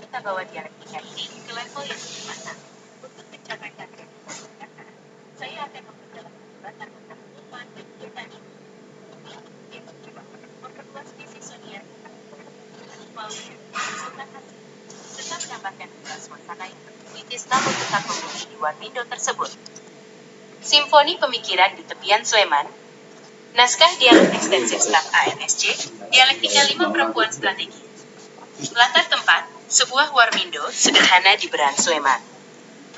kita bawa dialektika ini ke level yang lebih matang. Untuk mencapai target kesepakatan, saya akan memperdalam perdebatan tentang Ulfa dan Kirtani. Memperluas visi Sonia tentang melalui konsultan hasil, serta menambahkan dua suasana yang puitis namun tetap membumi di Warmindo tersebut. Simfoni pemikiran di tepian Sleman. Naskah dialog ekstensif staf ANSC, dialektika 5 perempuan strategi. Latar tempat, sebuah Warmindo sederhana di Beran Sleman.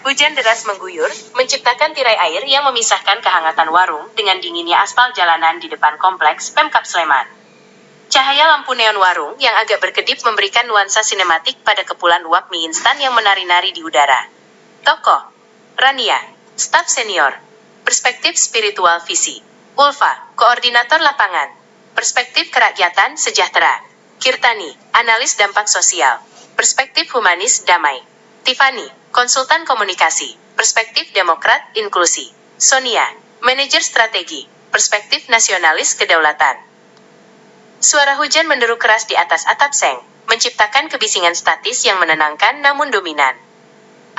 Hujan deras mengguyur, menciptakan tirai air yang memisahkan kehangatan warung dengan dinginnya aspal jalanan di depan kompleks Pemkab Sleman. Cahaya lampu neon warung yang agak berkedip memberikan nuansa sinematik pada kepulan uap mie instan yang menari-nari di udara. Tokoh Rania, staf senior. Perspektif spiritual visi. Ulfa, koordinator lapangan. Perspektif kerakyatan sejahtera. Kirtani, analis dampak sosial. Perspektif humanis damai. Tiffany, konsultan komunikasi. Perspektif demokrat inklusi. Sonia, manajer strategi. Perspektif nasionalis kedaulatan. Suara hujan menderu keras di atas atap seng, menciptakan kebisingan statis yang menenangkan namun dominan.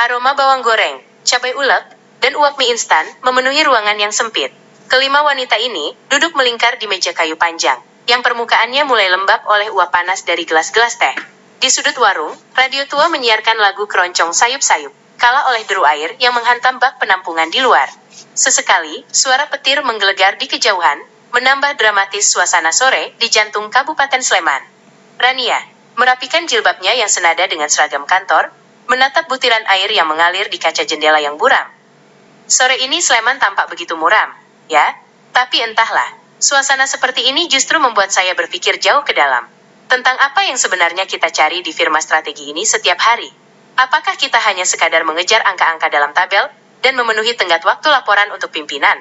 Aroma bawang goreng, cabai ulek, dan uap mie instan memenuhi ruangan yang sempit. Kelima wanita ini duduk melingkar di meja kayu panjang, yang permukaannya mulai lembab oleh uap panas dari gelas-gelas teh. Di sudut warung, radio tua menyiarkan lagu keroncong sayup-sayup, kalah oleh deru air yang menghantam bak penampungan di luar. Sesekali, suara petir menggelegar di kejauhan, menambah dramatis suasana sore di jantung Kabupaten Sleman. Rania, merapikan jilbabnya yang senada dengan seragam kantor, menatap butiran air yang mengalir di kaca jendela yang buram. Sore ini Sleman tampak begitu muram, ya? Tapi entahlah, suasana seperti ini justru membuat saya berpikir jauh ke dalam. Tentang apa yang sebenarnya kita cari di firma strategi ini setiap hari? Apakah kita hanya sekadar mengejar angka-angka dalam tabel, dan memenuhi tenggat waktu laporan untuk pimpinan?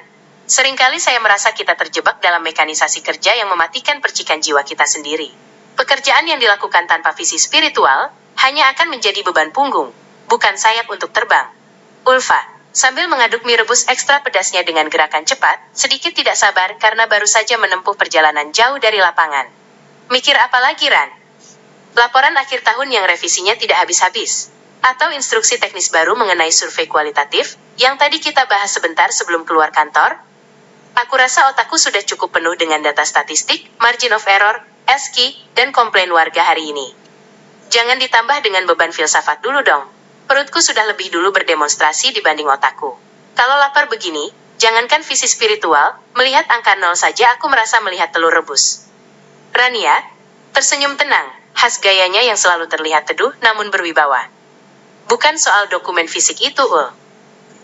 Seringkali saya merasa kita terjebak dalam mekanisasi kerja yang mematikan percikan jiwa kita sendiri. Pekerjaan yang dilakukan tanpa visi spiritual, hanya akan menjadi beban punggung, bukan sayap untuk terbang. Ulfa, sambil mengaduk mie rebus ekstra pedasnya dengan gerakan cepat, sedikit tidak sabar karena baru saja menempuh perjalanan jauh dari lapangan. Mikir apa lagi, Ran? Laporan akhir tahun yang revisinya tidak habis-habis? Atau instruksi teknis baru mengenai survei kualitatif, yang tadi kita bahas sebentar sebelum keluar kantor? Aku rasa otakku sudah cukup penuh dengan data statistik, margin of error, SKI, dan komplain warga hari ini. Jangan ditambah dengan beban filsafat dulu dong. Perutku sudah lebih dulu berdemonstrasi dibanding otakku. Kalau lapar begini, jangankan visi spiritual, melihat angka 0 saja aku merasa melihat telur rebus. Rania, tersenyum tenang, khas gayanya yang selalu terlihat teduh namun berwibawa. Bukan soal dokumen fisik itu,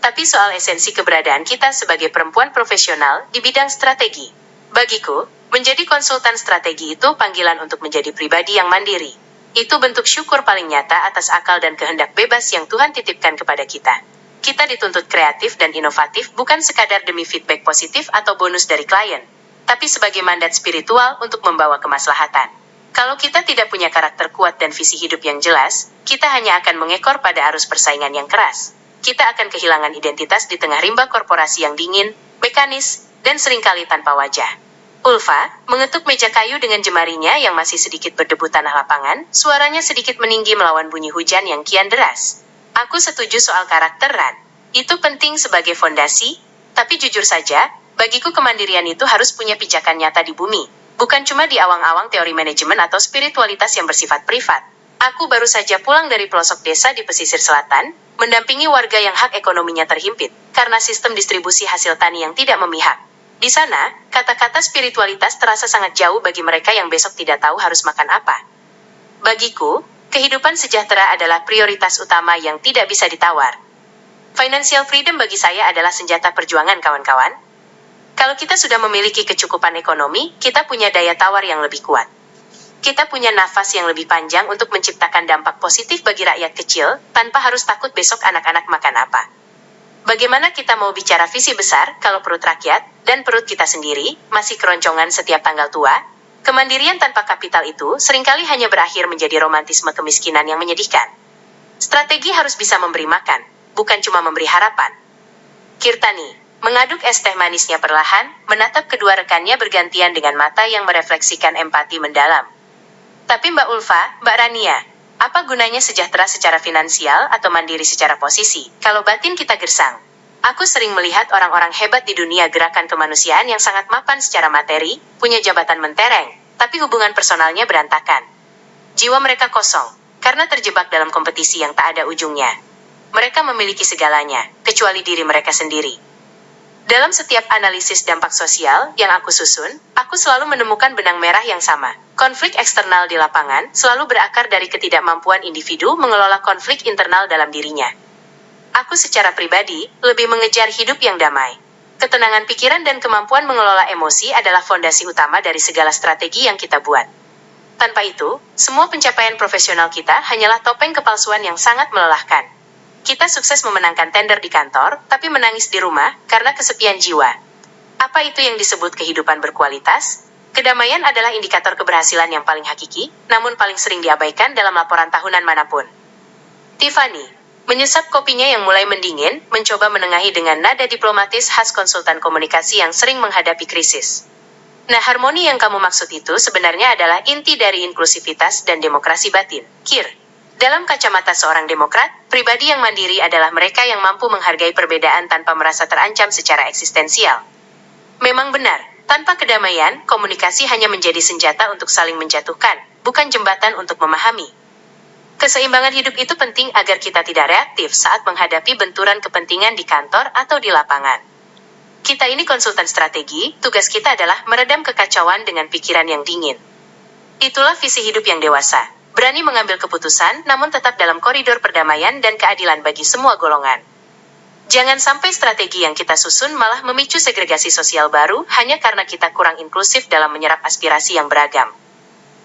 tapi soal esensi keberadaan kita sebagai perempuan profesional di bidang strategi. Bagiku, menjadi konsultan strategi itu panggilan untuk menjadi pribadi yang mandiri. Itu bentuk syukur paling nyata atas akal dan kehendak bebas yang Tuhan titipkan kepada kita. Kita dituntut kreatif dan inovatif bukan sekadar demi feedback positif atau bonus dari klien, tapi sebagai mandat spiritual untuk membawa kemaslahatan. Kalau kita tidak punya karakter kuat dan visi hidup yang jelas, kita hanya akan mengekor pada arus persaingan yang keras. Kita akan kehilangan identitas di tengah rimba korporasi yang dingin, mekanis, dan seringkali tanpa wajah. Ulfa mengetuk meja kayu dengan jemarinya yang masih sedikit berdebu tanah lapangan, suaranya sedikit meninggi melawan bunyi hujan yang kian deras. Aku setuju soal karakter, Ran. Itu penting sebagai fondasi, tapi jujur saja, bagiku kemandirian itu harus punya pijakan nyata di bumi, bukan cuma di awang-awang teori manajemen atau spiritualitas yang bersifat privat. Aku baru saja pulang dari pelosok desa di pesisir selatan, mendampingi warga yang hak ekonominya terhimpit, karena sistem distribusi hasil tani yang tidak memihak. Di sana, kata-kata spiritualitas terasa sangat jauh bagi mereka yang besok tidak tahu harus makan apa. Bagiku, kehidupan sejahtera adalah prioritas utama yang tidak bisa ditawar. Financial freedom bagi saya adalah senjata perjuangan, kawan-kawan. Kalau kita sudah memiliki kecukupan ekonomi, kita punya daya tawar yang lebih kuat. Kita punya nafas yang lebih panjang untuk menciptakan dampak positif bagi rakyat kecil, tanpa harus takut besok anak-anak makan apa. Bagaimana kita mau bicara visi besar kalau perut rakyat, dan perut kita sendiri, masih keroncongan setiap tanggal tua? Kemandirian tanpa kapital itu seringkali hanya berakhir menjadi romantisme kemiskinan yang menyedihkan. Strategi harus bisa memberi makan, bukan cuma memberi harapan. Kirtani mengaduk es teh manisnya perlahan, menatap kedua rekannya bergantian dengan mata yang merefleksikan empati mendalam. Tapi Mbak Ulfa, Mbak Rania, Apa gunanya sejahtera secara finansial atau mandiri secara posisi, kalau batin kita gersang? Aku sering melihat orang-orang hebat di dunia gerakan kemanusiaan yang sangat mapan secara materi, punya jabatan mentereng, tapi hubungan personalnya berantakan. Jiwa mereka kosong, karena terjebak dalam kompetisi yang tak ada ujungnya. Mereka memiliki segalanya, kecuali diri mereka sendiri. Dalam setiap analisis dampak sosial yang aku susun, aku selalu menemukan benang merah yang sama. Konflik eksternal di lapangan selalu berakar dari ketidakmampuan individu mengelola konflik internal dalam dirinya. Aku secara pribadi lebih mengejar hidup yang damai. Ketenangan pikiran dan kemampuan mengelola emosi adalah fondasi utama dari segala strategi yang kita buat. Tanpa itu, semua pencapaian profesional kita hanyalah topeng kepalsuan yang sangat melelahkan. Kita sukses memenangkan tender di kantor, tapi menangis di rumah karena kesepian jiwa. Apa itu yang disebut kehidupan berkualitas? Kedamaian adalah indikator keberhasilan yang paling hakiki, namun paling sering diabaikan dalam laporan tahunan manapun. Tiffany menyesap kopinya yang mulai mendingin, mencoba menengahi dengan nada diplomatis khas konsultan komunikasi yang sering menghadapi krisis. Nah, harmoni yang kamu maksud itu sebenarnya adalah inti dari inklusivitas dan demokrasi batin, Kir. Dalam kacamata seorang demokrat, pribadi yang mandiri adalah mereka yang mampu menghargai perbedaan tanpa merasa terancam secara eksistensial. Memang benar, tanpa kedamaian, komunikasi hanya menjadi senjata untuk saling menjatuhkan, bukan jembatan untuk memahami. Keseimbangan hidup itu penting agar kita tidak reaktif saat menghadapi benturan kepentingan di kantor atau di lapangan. Kita ini konsultan strategi, tugas kita adalah meredam kekacauan dengan pikiran yang dingin. Itulah visi hidup yang dewasa. Berani mengambil keputusan, namun tetap dalam koridor perdamaian dan keadilan bagi semua golongan. Jangan sampai strategi yang kita susun malah memicu segregasi sosial baru hanya karena kita kurang inklusif dalam menyerap aspirasi yang beragam.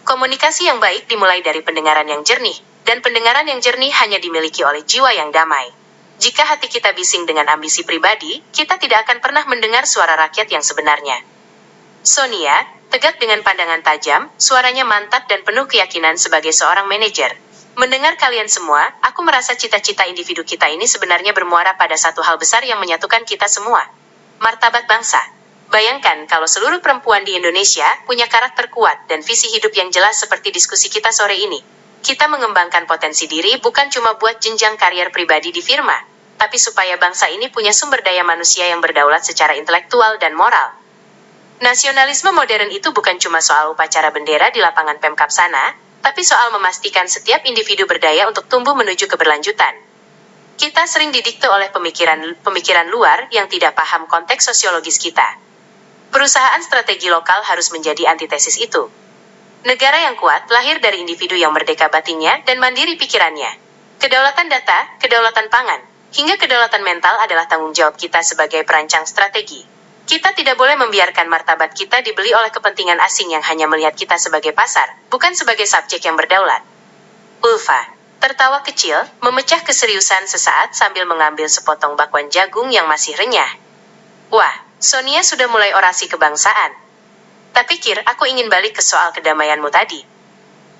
Komunikasi yang baik dimulai dari pendengaran yang jernih, dan pendengaran yang jernih hanya dimiliki oleh jiwa yang damai. Jika hati kita bising dengan ambisi pribadi, kita tidak akan pernah mendengar suara rakyat yang sebenarnya. Sonia, tegak dengan pandangan tajam, suaranya mantap dan penuh keyakinan sebagai seorang manajer. Mendengar kalian semua, aku merasa cita-cita individu kita ini sebenarnya bermuara pada satu hal besar yang menyatukan kita semua. Martabat bangsa. Bayangkan kalau seluruh perempuan di Indonesia punya karakter kuat dan visi hidup yang jelas seperti diskusi kita sore ini. Kita mengembangkan potensi diri bukan cuma buat jenjang karier pribadi di firma, tapi supaya bangsa ini punya sumber daya manusia yang berdaulat secara intelektual dan moral. Nasionalisme modern itu bukan cuma soal upacara bendera di lapangan Pemkab sana, tapi soal memastikan setiap individu berdaya untuk tumbuh menuju keberlanjutan. Kita sering didikte oleh pemikiran luar yang tidak paham konteks sosiologis kita. Perusahaan strategi lokal harus menjadi antitesis itu. Negara yang kuat lahir dari individu yang merdeka batinnya dan mandiri pikirannya. Kedaulatan data, kedaulatan pangan, hingga kedaulatan mental adalah tanggung jawab kita sebagai perancang strategi. Kita tidak boleh membiarkan martabat kita dibeli oleh kepentingan asing yang hanya melihat kita sebagai pasar, bukan sebagai subjek yang berdaulat. Ulfa tertawa kecil, memecah keseriusan sesaat sambil mengambil sepotong bakwan jagung yang masih renyah. Wah, Sonia sudah mulai orasi kebangsaan. Tapi Kir, aku ingin balik ke soal kedamaianmu tadi.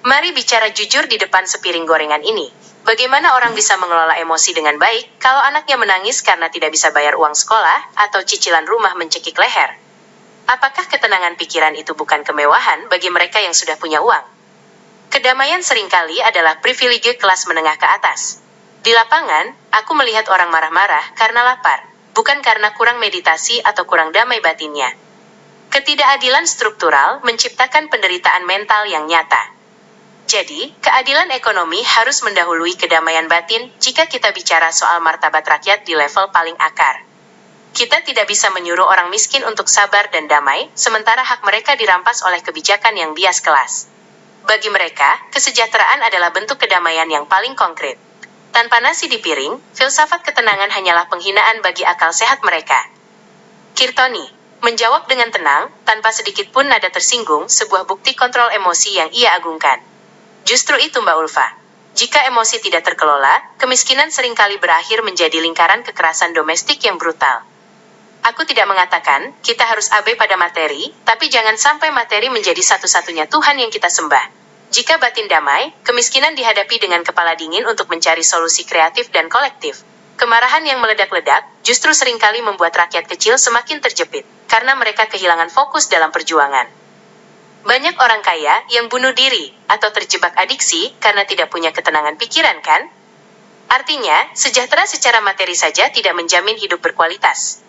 Mari bicara jujur di depan sepiring gorengan ini. Bagaimana orang bisa mengelola emosi dengan baik kalau anaknya menangis karena tidak bisa bayar uang sekolah atau cicilan rumah mencekik leher? Apakah ketenangan pikiran itu bukan kemewahan bagi mereka yang sudah punya uang? Kedamaian seringkali adalah privilege kelas menengah ke atas. Di lapangan, aku melihat orang marah-marah karena lapar, bukan karena kurang meditasi atau kurang damai batinnya. Ketidakadilan struktural menciptakan penderitaan mental yang nyata. Jadi, keadilan ekonomi harus mendahului kedamaian batin jika kita bicara soal martabat rakyat di level paling akar. Kita tidak bisa menyuruh orang miskin untuk sabar dan damai, sementara hak mereka dirampas oleh kebijakan yang bias kelas. Bagi mereka, kesejahteraan adalah bentuk kedamaian yang paling konkret. Tanpa nasi di piring, filsafat ketenangan hanyalah penghinaan bagi akal sehat mereka. Kirtoni menjawab dengan tenang, tanpa sedikit pun nada tersinggung, sebuah bukti kontrol emosi yang ia agungkan. Justru itu Mbak Ulfa. Jika emosi tidak terkelola, kemiskinan seringkali berakhir menjadi lingkaran kekerasan domestik yang brutal. Aku tidak mengatakan, kita harus abai pada materi, tapi jangan sampai materi menjadi satu-satunya Tuhan yang kita sembah. Jika batin damai, kemiskinan dihadapi dengan kepala dingin untuk mencari solusi kreatif dan kolektif. Kemarahan yang meledak-ledak, justru seringkali membuat rakyat kecil semakin terjepit, karena mereka kehilangan fokus dalam perjuangan. Banyak orang kaya yang bunuh diri atau terjebak adiksi karena tidak punya ketenangan pikiran, kan? Artinya, sejahtera secara materi saja tidak menjamin hidup berkualitas.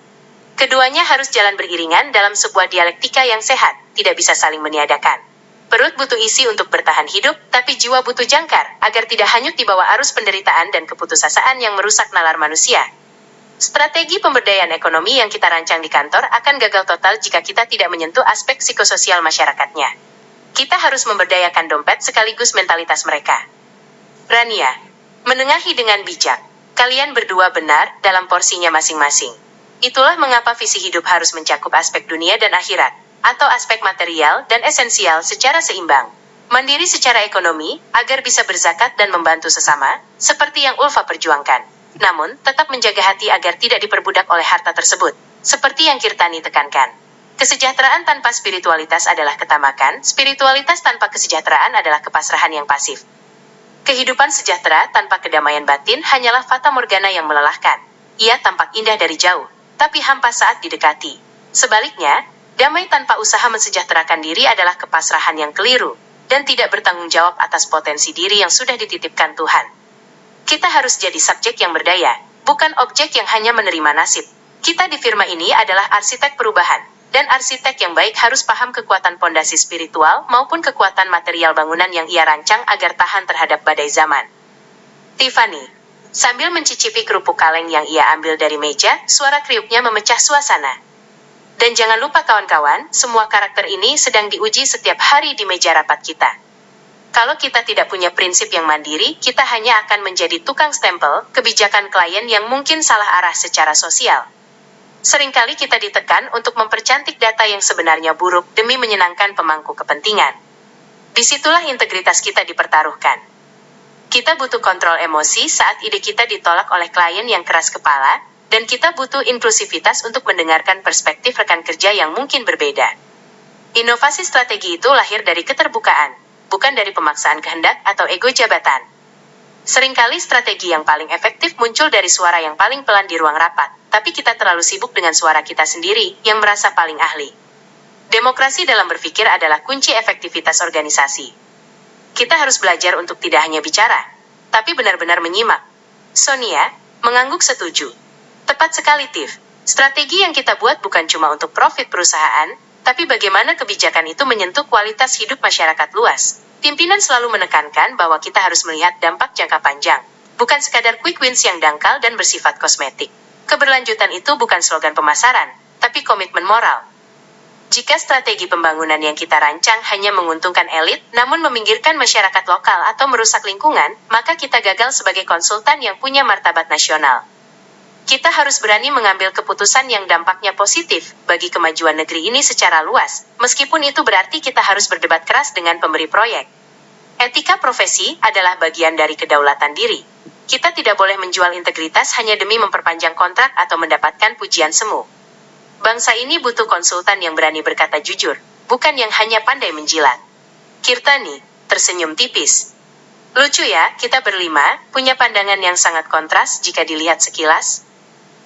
Keduanya harus jalan beriringan dalam sebuah dialektika yang sehat, tidak bisa saling meniadakan. Perut butuh isi untuk bertahan hidup, tapi jiwa butuh jangkar, agar tidak hanyut di bawah arus penderitaan dan keputusasaan yang merusak nalar manusia. Strategi pemberdayaan ekonomi yang kita rancang di kantor akan gagal total jika kita tidak menyentuh aspek psikososial masyarakatnya. Kita harus memberdayakan dompet sekaligus mentalitas mereka. Rania, menengahi dengan bijak. Kalian berdua benar dalam porsinya masing-masing. Itulah mengapa visi hidup harus mencakup aspek dunia dan akhirat, atau aspek material dan esensial secara seimbang. Mandiri secara ekonomi, agar bisa berzakat dan membantu sesama, seperti yang Ulfa perjuangkan. Namun, tetap menjaga hati agar tidak diperbudak oleh harta tersebut, seperti yang Kirtani tekankan. Kesejahteraan tanpa spiritualitas adalah ketamakan, spiritualitas tanpa kesejahteraan adalah kepasrahan yang pasif. Kehidupan sejahtera tanpa kedamaian batin hanyalah fata morgana yang melelahkan. Ia tampak indah dari jauh, tapi hampa saat didekati. Sebaliknya, damai tanpa usaha mensejahterakan diri adalah kepasrahan yang keliru, dan tidak bertanggung jawab atas potensi diri yang sudah dititipkan Tuhan. Kita harus jadi subjek yang berdaya, bukan objek yang hanya menerima nasib. Kita di firma ini adalah arsitek perubahan. Dan arsitek yang baik harus paham kekuatan pondasi spiritual maupun kekuatan material bangunan yang ia rancang agar tahan terhadap badai zaman. Tiffany, sambil mencicipi kerupuk kaleng yang ia ambil dari meja, suara kriuknya memecah suasana. Dan jangan lupa kawan-kawan, semua karakter ini sedang diuji setiap hari di meja rapat kita. Kalau kita tidak punya prinsip yang mandiri, kita hanya akan menjadi tukang stempel kebijakan klien yang mungkin salah arah secara sosial. Seringkali kita ditekan untuk mempercantik data yang sebenarnya buruk demi menyenangkan pemangku kepentingan. Disitulah integritas kita dipertaruhkan. Kita butuh kontrol emosi saat ide kita ditolak oleh klien yang keras kepala, dan kita butuh inklusivitas untuk mendengarkan perspektif rekan kerja yang mungkin berbeda. Inovasi strategi itu lahir dari keterbukaan, bukan dari pemaksaan kehendak atau ego jabatan. Seringkali strategi yang paling efektif muncul dari suara yang paling pelan di ruang rapat, tapi kita terlalu sibuk dengan suara kita sendiri yang merasa paling ahli. Demokrasi dalam berpikir adalah kunci efektivitas organisasi. Kita harus belajar untuk tidak hanya bicara, tapi benar-benar menyimak. Sonia, mengangguk setuju. Tepat sekali, Tiff. Strategi yang kita buat bukan cuma untuk profit perusahaan, tapi bagaimana kebijakan itu menyentuh kualitas hidup masyarakat luas. Pimpinan selalu menekankan bahwa kita harus melihat dampak jangka panjang, bukan sekadar quick wins yang dangkal dan bersifat kosmetik. Keberlanjutan itu bukan slogan pemasaran, tapi komitmen moral. Jika strategi pembangunan yang kita rancang hanya menguntungkan elit, namun meminggirkan masyarakat lokal atau merusak lingkungan, maka kita gagal sebagai konsultan yang punya martabat nasional. Kita harus berani mengambil keputusan yang dampaknya positif bagi kemajuan negeri ini secara luas, meskipun itu berarti kita harus berdebat keras dengan pemberi proyek. Etika profesi adalah bagian dari kedaulatan diri. Kita tidak boleh menjual integritas hanya demi memperpanjang kontrak atau mendapatkan pujian semu. Bangsa ini butuh konsultan yang berani berkata jujur, bukan yang hanya pandai menjilat. Kirtani tersenyum tipis. Lucu ya, kita berlima punya pandangan yang sangat kontras jika dilihat sekilas.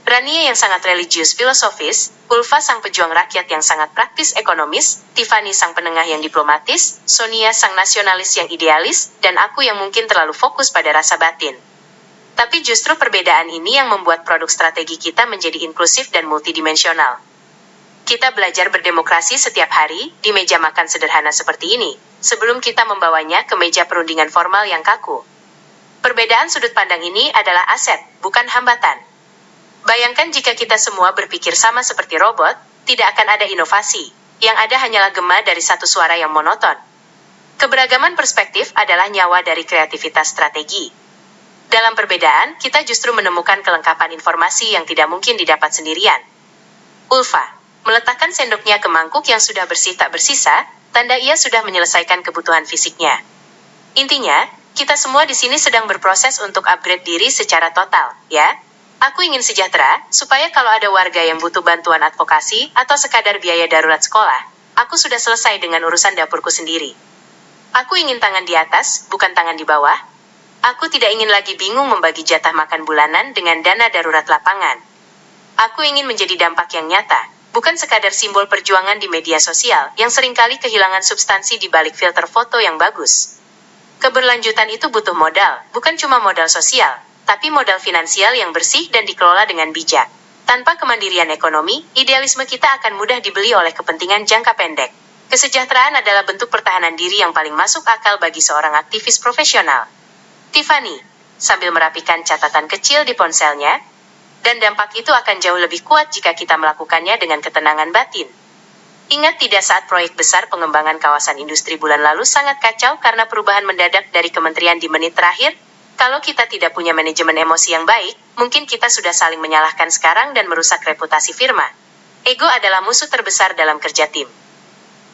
Rania yang sangat religius filosofis, Ulfa sang pejuang rakyat yang sangat praktis ekonomis, Tiffany sang penengah yang diplomatis, Sonia sang nasionalis yang idealis, dan aku yang mungkin terlalu fokus pada rasa batin. Tapi justru perbedaan ini yang membuat produk strategi kita menjadi inklusif dan multidimensional. Kita belajar berdemokrasi setiap hari di meja makan sederhana seperti ini, sebelum kita membawanya ke meja perundingan formal yang kaku. Perbedaan sudut pandang ini adalah aset, bukan hambatan. Bayangkan jika kita semua berpikir sama seperti robot, tidak akan ada inovasi. Yang ada hanyalah gema dari satu suara yang monoton. Keberagaman perspektif adalah nyawa dari kreativitas strategi. Dalam perbedaan, kita justru menemukan kelengkapan informasi yang tidak mungkin didapat sendirian. Ulfa meletakkan sendoknya ke mangkuk yang sudah bersih tak bersisa, tanda ia sudah menyelesaikan kebutuhan fisiknya. Intinya, kita semua di sini sedang berproses untuk upgrade diri secara total, ya? Aku ingin sejahtera, supaya kalau ada warga yang butuh bantuan advokasi atau sekadar biaya darurat sekolah, aku sudah selesai dengan urusan dapurku sendiri. Aku ingin tangan di atas, bukan tangan di bawah. Aku tidak ingin lagi bingung membagi jatah makan bulanan dengan dana darurat lapangan. Aku ingin menjadi dampak yang nyata, bukan sekadar simbol perjuangan di media sosial yang seringkali kehilangan substansi di balik filter foto yang bagus. Keberlanjutan itu butuh modal, bukan cuma modal sosial, tapi modal finansial yang bersih dan dikelola dengan bijak. Tanpa kemandirian ekonomi, idealisme kita akan mudah dibeli oleh kepentingan jangka pendek. Kesejahteraan adalah bentuk pertahanan diri yang paling masuk akal bagi seorang aktivis profesional. Tiffany, sambil merapikan catatan kecil di ponselnya, dan dampak itu akan jauh lebih kuat jika kita melakukannya dengan ketenangan batin. Ingat tidak saat proyek besar pengembangan kawasan industri bulan lalu sangat kacau karena perubahan mendadak dari kementerian di menit terakhir? Kalau kita tidak punya manajemen emosi yang baik, mungkin kita sudah saling menyalahkan sekarang dan merusak reputasi firma. Ego adalah musuh terbesar dalam kerja tim.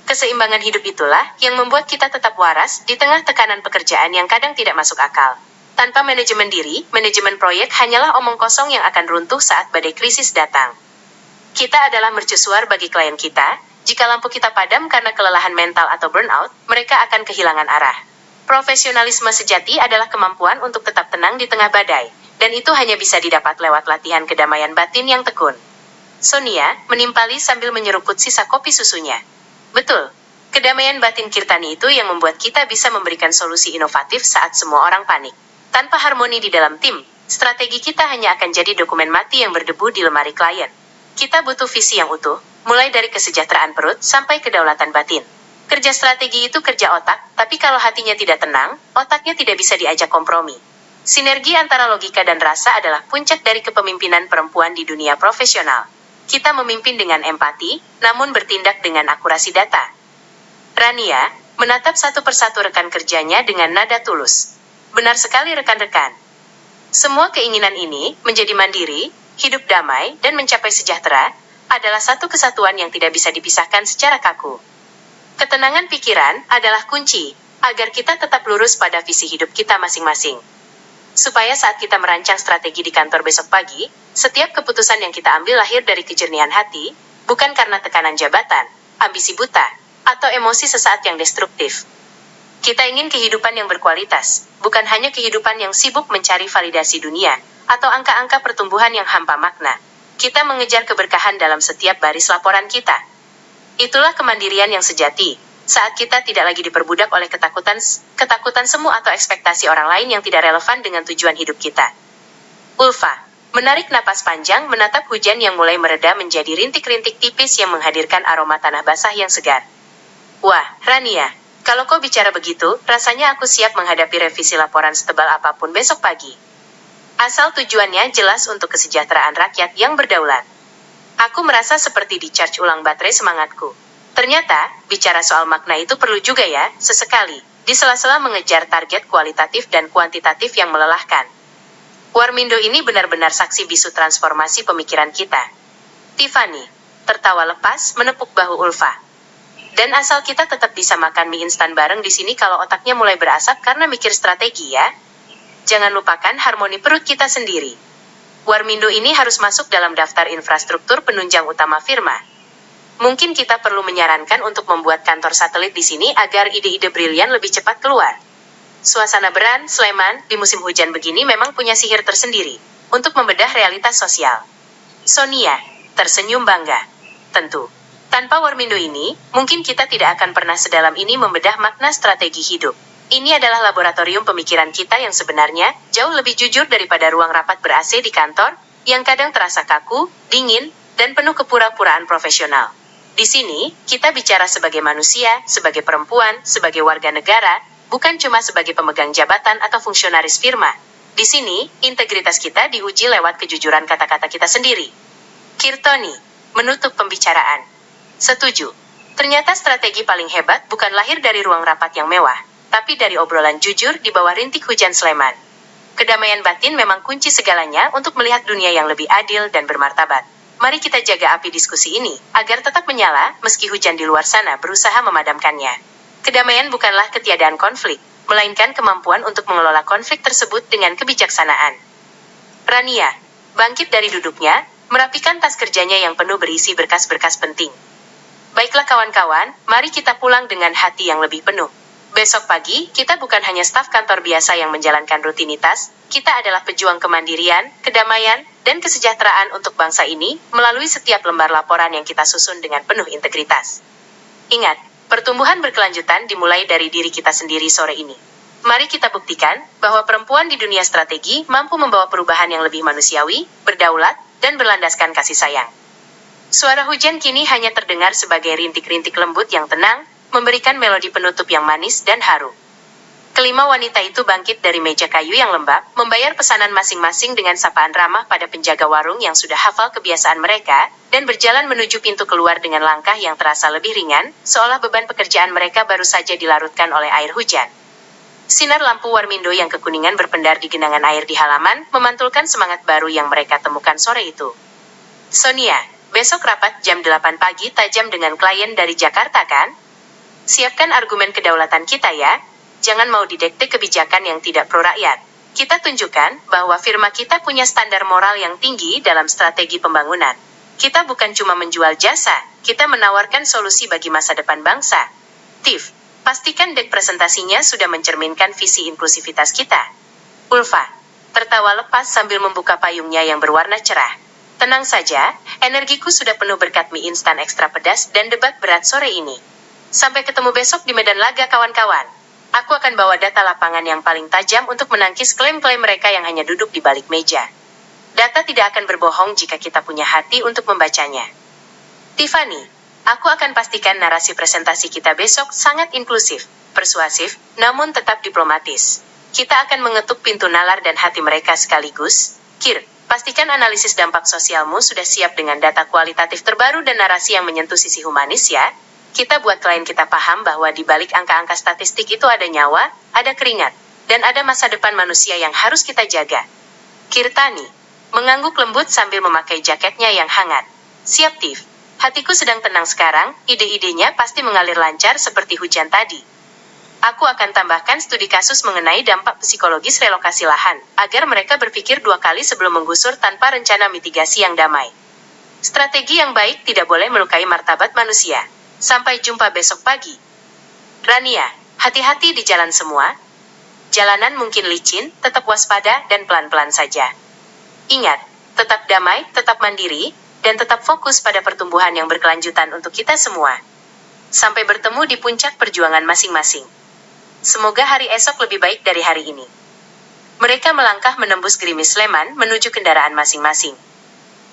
Keseimbangan hidup itulah yang membuat kita tetap waras di tengah tekanan pekerjaan yang kadang tidak masuk akal. Tanpa manajemen diri, manajemen proyek hanyalah omong kosong yang akan runtuh saat badai krisis datang. Kita adalah mercusuar bagi klien kita. Jika lampu kita padam karena kelelahan mental atau burnout, mereka akan kehilangan arah. Profesionalisme sejati adalah kemampuan untuk tetap tenang di tengah badai, dan itu hanya bisa didapat lewat latihan kedamaian batin yang tekun. Sonia menimpali sambil menyeruput sisa kopi susunya. Betul, kedamaian batin Kirtani itu yang membuat kita bisa memberikan solusi inovatif saat semua orang panik. Tanpa harmoni di dalam tim, strategi kita hanya akan jadi dokumen mati yang berdebu di lemari klien. Kita butuh visi yang utuh, mulai dari kesejahteraan perut sampai kedaulatan batin. Kerja strategi itu kerja otak, tapi kalau hatinya tidak tenang, otaknya tidak bisa diajak kompromi. Sinergi antara logika dan rasa adalah puncak dari kepemimpinan perempuan di dunia profesional. Kita memimpin dengan empati, namun bertindak dengan akurasi data. Rania menatap satu persatu rekan kerjanya dengan nada tulus. Benar sekali rekan-rekan. Semua keinginan ini menjadi mandiri, hidup damai, dan mencapai sejahtera, adalah satu kesatuan yang tidak bisa dipisahkan secara kaku. Ketenangan pikiran adalah kunci, agar kita tetap lurus pada visi hidup kita masing-masing. Supaya saat kita merancang strategi di kantor besok pagi, setiap keputusan yang kita ambil lahir dari kejernihan hati, bukan karena tekanan jabatan, ambisi buta, atau emosi sesaat yang destruktif. Kita ingin kehidupan yang berkualitas, bukan hanya kehidupan yang sibuk mencari validasi dunia, atau angka-angka pertumbuhan yang hampa makna. Kita mengejar keberkahan dalam setiap baris laporan kita. Itulah kemandirian yang sejati, saat kita tidak lagi diperbudak oleh ketakutan semu atau ekspektasi orang lain yang tidak relevan dengan tujuan hidup kita. Ulfa menarik napas panjang menatap hujan yang mulai mereda menjadi rintik-rintik tipis yang menghadirkan aroma tanah basah yang segar. Wah, Rania, kalau kau bicara begitu, rasanya aku siap menghadapi revisi laporan setebal apapun besok pagi. Asal tujuannya jelas untuk kesejahteraan rakyat yang berdaulat. Aku merasa seperti di-charge ulang baterai semangatku. Ternyata, bicara soal makna itu perlu juga ya, sesekali, di sela-sela mengejar target kualitatif dan kuantitatif yang melelahkan. Warmindo ini benar-benar saksi bisu transformasi pemikiran kita. Tiffany tertawa lepas menepuk bahu Ulfa. Dan asal kita tetap bisa makan mie instan bareng di sini kalau otaknya mulai berasap karena mikir strategi ya. Jangan lupakan harmoni perut kita sendiri. Warmindo ini harus masuk dalam daftar infrastruktur penunjang utama firma. Mungkin kita perlu menyarankan untuk membuat kantor satelit di sini agar ide-ide brilian lebih cepat keluar. Suasana Beran, Sleman, di musim hujan begini memang punya sihir tersendiri untuk membedah realitas sosial. Sonia tersenyum bangga. Tentu, tanpa Warmindo ini, mungkin kita tidak akan pernah sedalam ini membedah makna strategi hidup. Ini adalah laboratorium pemikiran kita yang sebenarnya jauh lebih jujur daripada ruang rapat ber-AC di kantor, yang kadang terasa kaku, dingin, dan penuh kepura-puraan profesional. Di sini, kita bicara sebagai manusia, sebagai perempuan, sebagai warga negara, bukan cuma sebagai pemegang jabatan atau fungsionaris firma. Di sini, integritas kita diuji lewat kejujuran kata-kata kita sendiri. Kirtani menutup pembicaraan. Setuju. Ternyata strategi paling hebat bukan lahir dari ruang rapat yang mewah, tapi dari obrolan jujur di bawah rintik hujan Sleman. Kedamaian batin memang kunci segalanya untuk melihat dunia yang lebih adil dan bermartabat. Mari kita jaga api diskusi ini, agar tetap menyala meski hujan di luar sana berusaha memadamkannya. Kedamaian bukanlah ketiadaan konflik, melainkan kemampuan untuk mengelola konflik tersebut dengan kebijaksanaan. Rania bangkit dari duduknya, merapikan tas kerjanya yang penuh berisi berkas-berkas penting. Baiklah kawan-kawan, mari kita pulang dengan hati yang lebih penuh. Besok pagi, kita bukan hanya staf kantor biasa yang menjalankan rutinitas, kita adalah pejuang kemandirian, kedamaian, dan kesejahteraan untuk bangsa ini melalui setiap lembar laporan yang kita susun dengan penuh integritas. Ingat, pertumbuhan berkelanjutan dimulai dari diri kita sendiri sore ini. Mari kita buktikan bahwa perempuan di dunia strategi mampu membawa perubahan yang lebih manusiawi, berdaulat, dan berlandaskan kasih sayang. Suara hujan kini hanya terdengar sebagai rintik-rintik lembut yang tenang, memberikan melodi penutup yang manis dan haru. Kelima wanita itu bangkit dari meja kayu yang lembab, membayar pesanan masing-masing dengan sapaan ramah pada penjaga warung yang sudah hafal kebiasaan mereka, dan berjalan menuju pintu keluar dengan langkah yang terasa lebih ringan, seolah beban pekerjaan mereka baru saja dilarutkan oleh air hujan. Sinar lampu warmindo yang kekuningan berpendar di genangan air di halaman, memantulkan semangat baru yang mereka temukan sore itu. Sonia, besok rapat jam 8 pagi tajam dengan klien dari Jakarta kan? Siapkan argumen kedaulatan kita ya. Jangan mau didekte kebijakan yang tidak pro rakyat. Kita tunjukkan bahwa firma kita punya standar moral yang tinggi dalam strategi pembangunan. Kita bukan cuma menjual jasa, kita menawarkan solusi bagi masa depan bangsa. Tiff, pastikan dek presentasinya sudah mencerminkan visi inklusivitas kita. Ulfa, tertawa lepas sambil membuka payungnya yang berwarna cerah. Tenang saja, energiku sudah penuh berkat mie instan ekstra pedas dan debat berat sore ini. Sampai ketemu besok di medan laga kawan-kawan. Aku akan bawa data lapangan yang paling tajam untuk menangkis klaim-klaim mereka yang hanya duduk di balik meja. Data tidak akan berbohong jika kita punya hati untuk membacanya. Tiffany, aku akan pastikan narasi presentasi kita besok sangat inklusif, persuasif, namun tetap diplomatis. Kita akan mengetuk pintu nalar dan hati mereka sekaligus. Kir, pastikan analisis dampak sosialmu sudah siap dengan data kualitatif terbaru dan narasi yang menyentuh sisi humanis ya. Kita buat klien kita paham bahwa di balik angka-angka statistik itu ada nyawa, ada keringat, dan ada masa depan manusia yang harus kita jaga. Kirtani, mengangguk lembut sambil memakai jaketnya yang hangat. Siap, Tiff. Hatiku sedang tenang sekarang, ide-idenya pasti mengalir lancar seperti hujan tadi. Aku akan tambahkan studi kasus mengenai dampak psikologis relokasi lahan, agar mereka berpikir 2 kali sebelum menggusur tanpa rencana mitigasi yang damai. Strategi yang baik tidak boleh melukai martabat manusia. Sampai jumpa besok pagi. Rania, hati-hati di jalan semua. Jalanan mungkin licin, tetap waspada dan pelan-pelan saja. Ingat, tetap damai, tetap mandiri, dan tetap fokus pada pertumbuhan yang berkelanjutan untuk kita semua. Sampai bertemu di puncak perjuangan masing-masing. Semoga hari esok lebih baik dari hari ini. Mereka melangkah menembus gerimis Sleman menuju kendaraan masing-masing.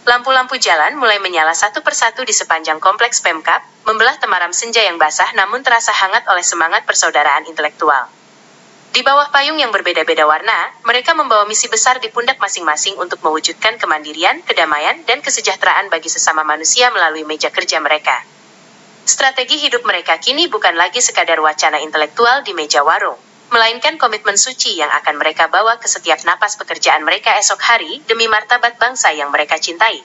Lampu-lampu jalan mulai menyala satu persatu di sepanjang kompleks Pemkab, membelah temaram senja yang basah namun terasa hangat oleh semangat persaudaraan intelektual. Di bawah payung yang berbeda-beda warna, mereka membawa misi besar di pundak masing-masing untuk mewujudkan kemandirian, kedamaian, dan kesejahteraan bagi sesama manusia melalui meja kerja mereka. Strategi hidup mereka kini bukan lagi sekadar wacana intelektual di meja warung, melainkan komitmen suci yang akan mereka bawa ke setiap napas pekerjaan mereka esok hari demi martabat bangsa yang mereka cintai.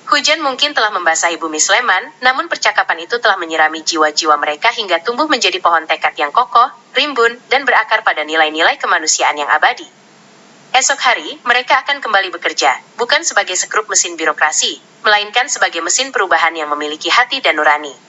Hujan mungkin telah membasahi bumi Sleman, namun percakapan itu telah menyirami jiwa-jiwa mereka hingga tumbuh menjadi pohon tekad yang kokoh, rimbun, dan berakar pada nilai-nilai kemanusiaan yang abadi. Esok hari, mereka akan kembali bekerja, bukan sebagai sekrup mesin birokrasi, melainkan sebagai mesin perubahan yang memiliki hati dan nurani.